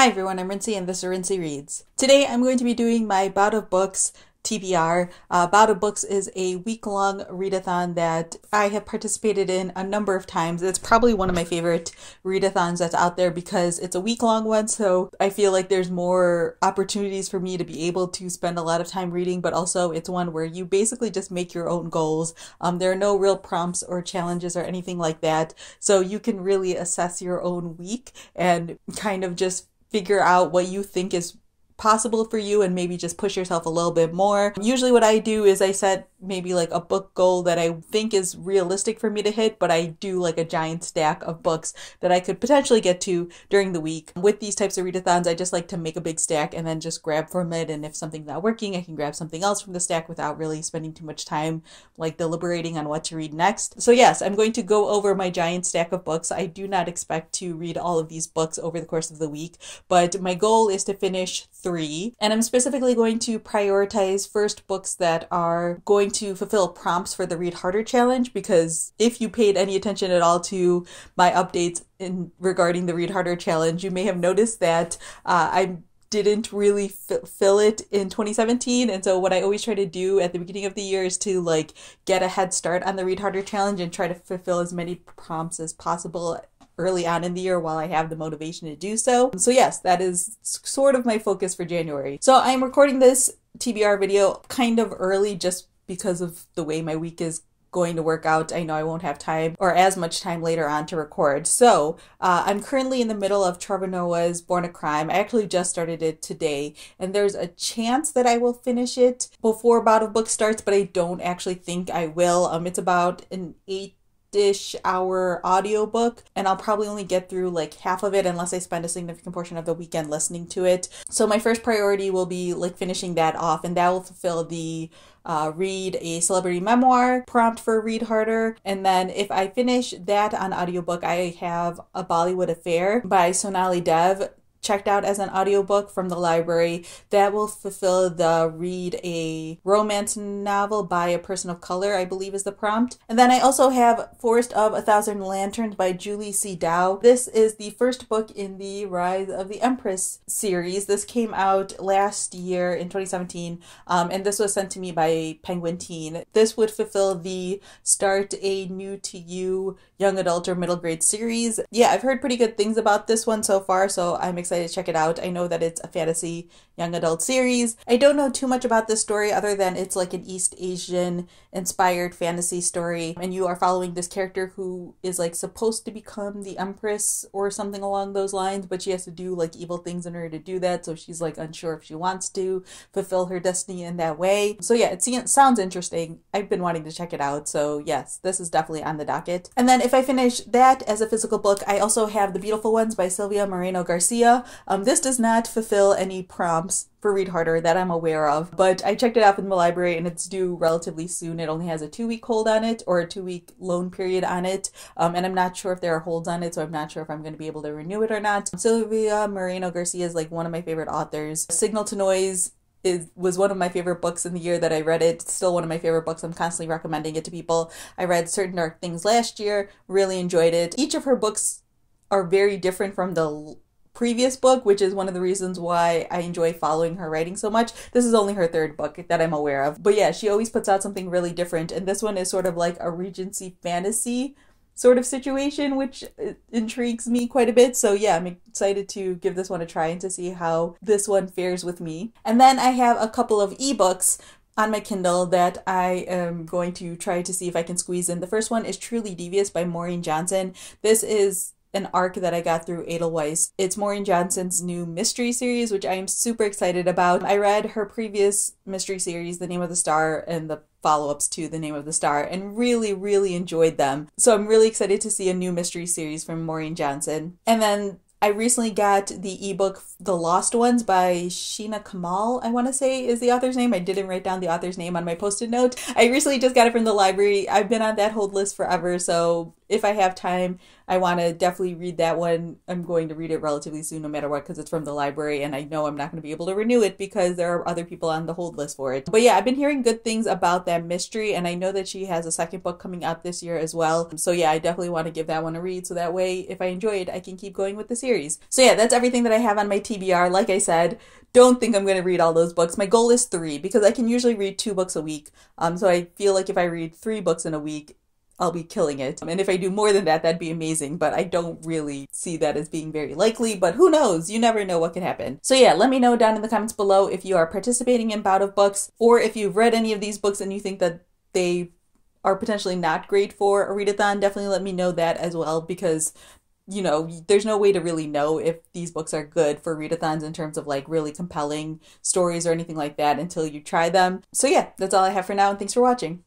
Hi everyone, I'm Rincey and this is Rincey Reads. Today I'm going to be doing my Bout of Books TBR. Bout of Books is a week-long read-a-thon that I have participated in a number of times. It's probably one of my favorite read-a-thons that's out there because it's a week-long one, so I feel like there's more opportunities for me to be able to spend a lot of time reading, but also it's one where you basically just make your own goals. There are no real prompts or challenges or anything like that, so you can really assess your own week and kind of just figure out what you think is possible for you and maybe just push yourself a little bit more. Usually what I do is I set maybe like a book goal that I think is realistic for me to hit, but I do like a giant stack of books that I could potentially get to during the week. With these types of readathons, I just like to make a big stack and then just grab from it, and if something's not working, I can grab something else from the stack without really spending too much time like deliberating on what to read next. So yes, I'm going to go over my giant stack of books. I do not expect to read all of these books over the course of the week, but my goal is to finish 3, and I'm specifically going to prioritize first books that are going to fulfill prompts for the Read Harder challenge, because if you paid any attention at all to my updates regarding the Read Harder challenge, you may have noticed that I didn't really fill it in 2017, and so what I always try to do at the beginning of the year is to like get a head start on the Read Harder challenge and try to fulfill as many prompts as possible early on in the year while I have the motivation to do so. So yes, that is sort of my focus for January. So I'm recording this TBR video kind of early just because of the way my week is going to work out. I know I won't have time or as much time later on to record. So I'm currently in the middle of Charbonneau's Born a Crime. I actually just started it today, and there's a chance that I will finish it before Bout of Books starts, but I don't actually think I will. It's about an 8-ish hour audiobook, and I'll probably only get through like half of it unless I spend a significant portion of the weekend listening to it. So my first priority will be like finishing that off, and that will fulfill the read a celebrity memoir prompt for Read Harder. And then if I finish that on audiobook, I have A Bollywood Affair by Sonali Dev checked out as an audiobook from the library. That will fulfill the read a romance novel by a person of color, I believe is the prompt. And then I also have Forest of a Thousand Lanterns by Julie C. Dow. This is the first book in the Rise of the Empress series. This came out last year in 2017, and this was sent to me by Penguin Teen. This would fulfill the start a new to you young adult or middle grade series. Yeah, I've heard pretty good things about this one so far, so I'm excited to check it out. I know that it's a fantasy young adult series. I don't know too much about this story other than it's like an East Asian inspired fantasy story, and you are following this character who is like supposed to become the Empress or something along those lines, but she has to do like evil things in order to do that, so she's like unsure if she wants to fulfill her destiny in that way. So yeah, it sounds interesting. I've been wanting to check it out, so yes, this is definitely on the docket. And then if I finish that as a physical book, I also have The Beautiful Ones by Sylvia Moreno-Garcia. This does not fulfill any prompts for Read Harder that I'm aware of, but I checked it out in the library and it's due relatively soon. It only has a 2-week hold on it, or a 2-week loan period on it, and I'm not sure if there are holds on it, so I'm not sure if I'm going to be able to renew it or not. Sylvia Moreno-Garcia is like one of my favorite authors. Signal to Noise was one of my favorite books in the year that I read it. It's still one of my favorite books. I'm constantly recommending it to people. I read Certain Dark Things last year, really enjoyed it. Each of her books are very different from the previous book, which is one of the reasons why I enjoy following her writing so much. This is only her 3rd book that I'm aware of. But yeah, she always puts out something really different, and this one is sort of like a Regency fantasy sort of situation, which intrigues me quite a bit. So yeah, I'm excited to give this one a try and to see how this one fares with me. And then I have a couple of ebooks on my Kindle that I am going to try to see if I can squeeze in. The first one is Truly Devious by Maureen Johnson. This is an arc that I got through Edelweiss. It's Maureen Johnson's new mystery series, which I am super excited about. I read her previous mystery series, The Name of the Star, and the follow-ups to The Name of the Star, and really enjoyed them. So I'm really excited to see a new mystery series from Maureen Johnson. And then I recently got the ebook The Lost Ones by Sheena Kamal, I want to say is the author's name. I didn't write down the author's name on my post-it note. I recently just got it from the library. I've been on that hold list forever, so if I have time, I want to definitely read that one. I'm going to read it relatively soon no matter what because it's from the library and I know I'm not going to be able to renew it because there are other people on the hold list for it. But yeah, I've been hearing good things about that mystery and I know that she has a second book coming out this year as well. So yeah, I definitely want to give that one a read so that way if I enjoy it, I can keep going with the series. So yeah, that's everything that I have on my TBR. Like I said, don't think I'm going to read all those books. My goal is 3 because I can usually read 2 books a week. So I feel like if I read 3 books in a week, I'll be killing it. And if I do more than that, that'd be amazing, but I don't really see that as being very likely, but who knows? You never know what could happen. So yeah, let me know down in the comments below if you are participating in Bout of Books, or if you've read any of these books and you think that they are potentially not great for a read-a-thon. Definitely let me know that as well, because you know, there's no way to really know if these books are good for read-a-thons in terms of like really compelling stories or anything like that until you try them. So yeah, that's all I have for now, and thanks for watching.